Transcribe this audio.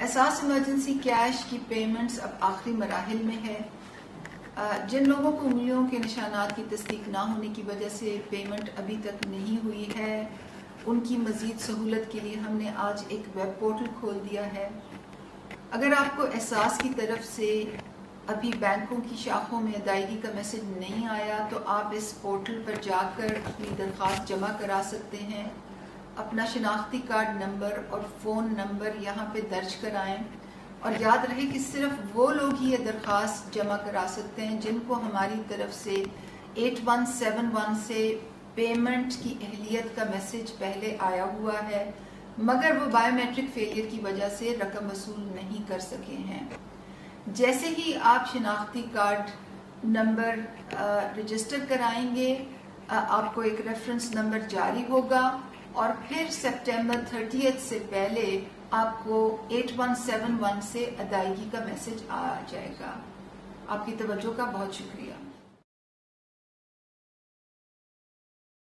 एहसास emergency cash की payments अब आखिरी मराहिल में है। जिन लोगों को उंगलियों के निशानात की तस्दीक ना होने की वजह से पेमेंट अभी तक नहीं हुई है, उनकी मज़ीद सहूलत के लिए हमने आज एक वेब पोर्टल खोल दिया है। अगर आपको एहसास की तरफ से अभी बैंकों की शाखों में अदायगी का मैसेज नहीं आया तो आप इस पोर्टल पर जाकर अपनी दरख्वास्त जमा करा सकते हैं। अपना शनाख्ती कार्ड नंबर और फ़ोन नंबर यहाँ पे दर्ज कराएं और याद रहे कि सिर्फ वो लोग ही ये दरख्वास्त जमा करा सकते हैं जिनको हमारी तरफ से 8171 से पेमेंट की अहलियत का मैसेज पहले आया हुआ है, मगर वो बायोमेट्रिक फेलियर की वजह से रकम वसूल नहीं कर सके हैं। जैसे ही आप शनाख्ती कार्ड नंबर रजिस्टर कराएंगे, आपको एक रेफरेंस नंबर जारी होगा और फिर सितंबर 30 से पहले आपको 8171 से अदायगी का मैसेज आ जाएगा। आपकी तवज्जो का बहुत शुक्रिया।